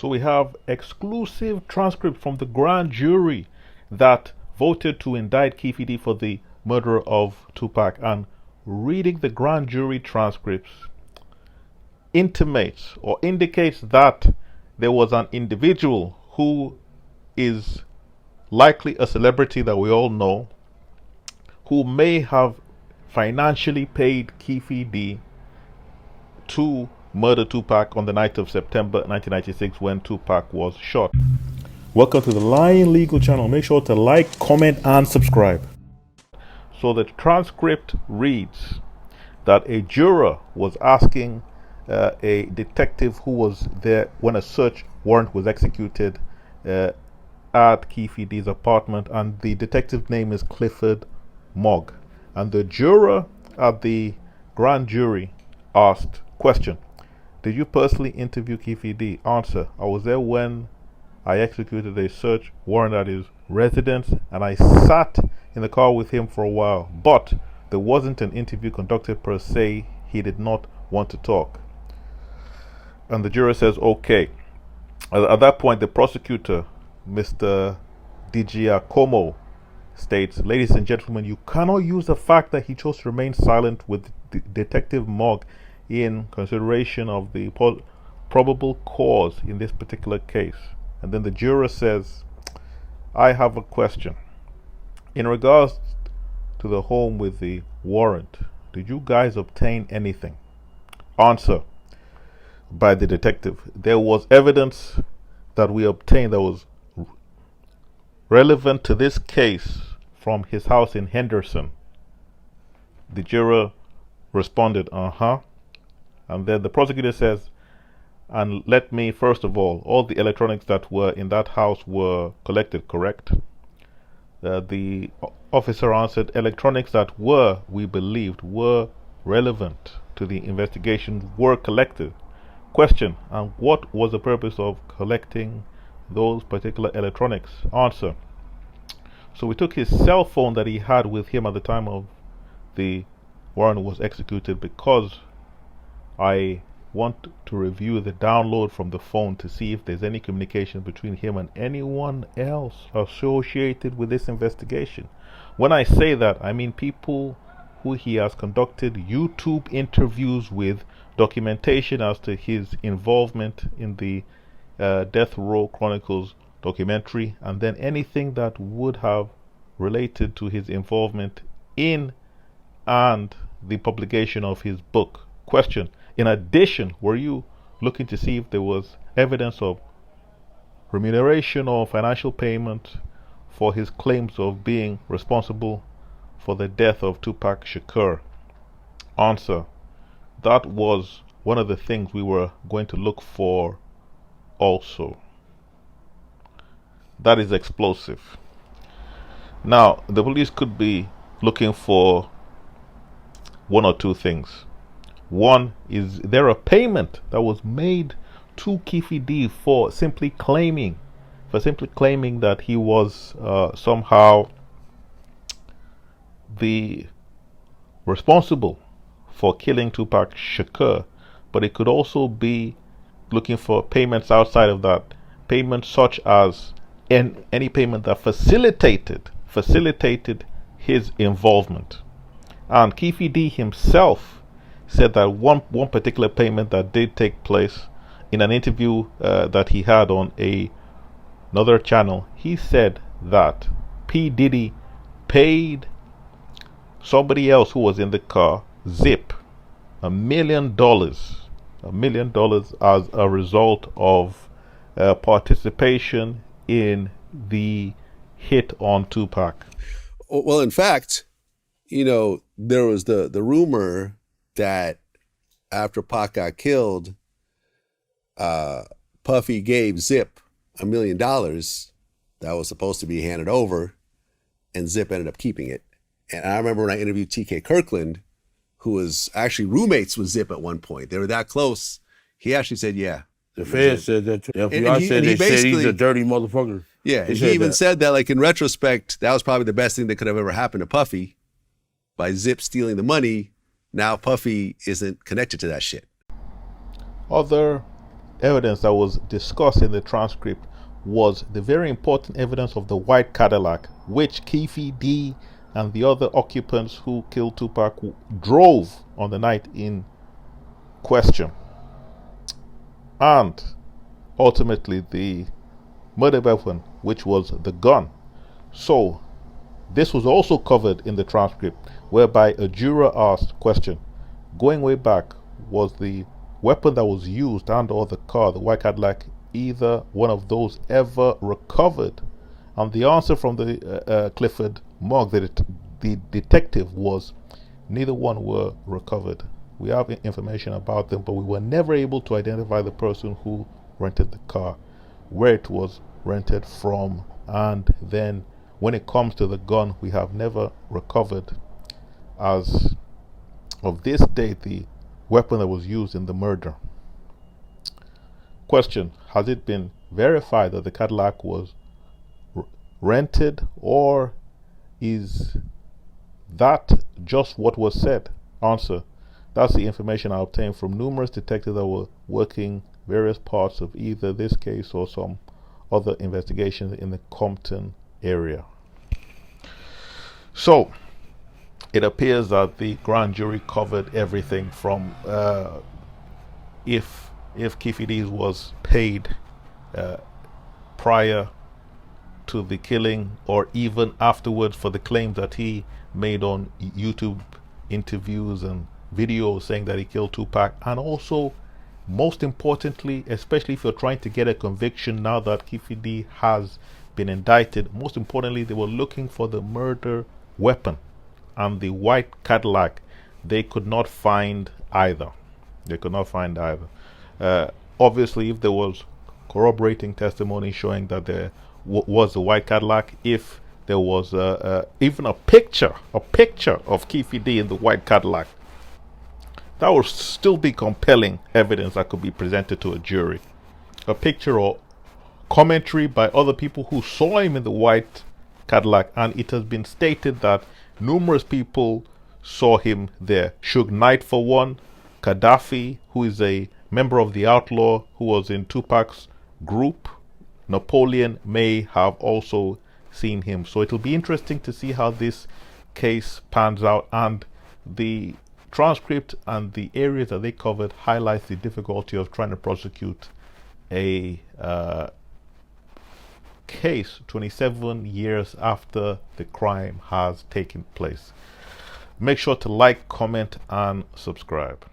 So we have exclusive transcript from the grand jury that voted to indict Keefe for the murder of Tupac. And reading the grand jury transcripts intimates or indicates that there was an individual who is likely a celebrity that we all know, who may have financially paid Keefe to murder Tupac on the night of September 1996 when Tupac was shot. Welcome to the Lion Legal channel. Make sure to like, comment, and subscribe. So the transcript reads that a juror was asking a detective who was there when a search warrant was executed at Keefe's apartment, and the detective's name is Clifford Mogg. And the juror at the grand jury asked, question: did you personally interview Keefe? Answer: I was there when I executed a search warrant at his residence, and I sat in the car with him for a while, but there wasn't an interview conducted per se. He did not want to talk. And the juror says, okay. At that point, the prosecutor, Mr. Digiacomo, states, ladies and gentlemen, you cannot use the fact that he chose to remain silent with Detective Mogg in consideration of the probable cause in this particular case. And then the juror says, I have a question. In regards to the home with the warrant, did you guys obtain anything? Answer by the detective: there was evidence that we obtained that was relevant to this case from his house in Henderson. The juror responded, and then the prosecutor says, and let me first of all the electronics that were in that house were collected, correct? The officer answered, electronics that we believed were relevant to the investigation were collected. Question: and what was the purpose of collecting those particular electronics? Answer: so we took his cell phone that he had with him at the time of the warrant was executed, because I want to review the download from the phone to see if there's any communication between him and anyone else associated with this investigation. When I say that, I mean people who he has conducted YouTube interviews with, documentation as to his involvement in the Death Row Chronicles documentary, and then anything that would have related to his involvement in and the publication of his book. Question: in addition, were you looking to see if there was evidence of remuneration or financial payment for his claims of being responsible for the death of Tupac Shakur? Answer: that was one of the things we were going to look for also. That is explosive. Now, the police could be looking for one or two things. One, is there a payment that was made to Keefe for simply claiming that he was somehow the responsible for killing Tupac Shakur? But it could also be looking for payments outside of that, payments such as any payment that facilitated his involvement. And Keefe himself said that one particular payment that did take place in an interview that he had on another channel, he said that P. Diddy paid somebody else who was in the car, Zip, $1 million as a result of participation in the hit on Tupac. Well, in fact, there was the rumor that after Pac got killed, Puffy gave Zip $1 million that was supposed to be handed over, and Zip ended up keeping it. And I remember when I interviewed T.K. Kirkland, who was actually roommates with Zip at one point. They were that close. He actually said, yeah. The Fed said that too. The FBI said he's a dirty motherfucker. Yeah, and he even said that, like, in retrospect, that was probably the best thing that could have ever happened to Puffy. By Zip stealing the money, now Puffy isn't connected to that shit. Other evidence that was discussed in the transcript was the very important evidence of the white Cadillac, which Keefe, D, and the other occupants who killed Tupac drove on the night in question. And ultimately the murder weapon, which was the gun. So this was also covered in the transcript, whereby a juror asked question, going way back, was the weapon that was used and or the car, the white Cadillac, either one of those ever recovered? And the answer from the Clifford Mogg, the detective, was neither one were recovered. We have information about them, but we were never able to identify the person who rented the car, where it was rented from, and then when it comes to the gun, we have never recovered, as of this date, the weapon that was used in the murder. Question: has it been verified that the Cadillac was rented, or is that just what was said? Answer: that's the information I obtained from numerous detectives that were working various parts of either this case or some other investigations in the Compton area. So it appears that the grand jury covered everything from if Keefe D was paid prior to the killing or even afterwards for the claims that he made on YouTube interviews and videos saying that he killed Tupac. And also, most importantly, especially if you're trying to get a conviction now that Keefe D has been indicted, most importantly, they were looking for the murder weapon and the white Cadillac. They could not find either. Obviously, if there was corroborating testimony showing that there was a white Cadillac, if there was even a picture of Keefe D in the white Cadillac, that would still be compelling evidence that could be presented to a jury. A picture or commentary by other people who saw him in the white Cadillac, and it has been stated that numerous people saw him there. Suge Knight, for one, Gaddafi, who is a member of the Outlaw who was in Tupac's group, Napoleon may have also seen him. So it'll be interesting to see how this case pans out, and the transcript and the areas that they covered highlights the difficulty of trying to prosecute a case 27 years after the crime has taken place. Make sure to like, comment, and subscribe.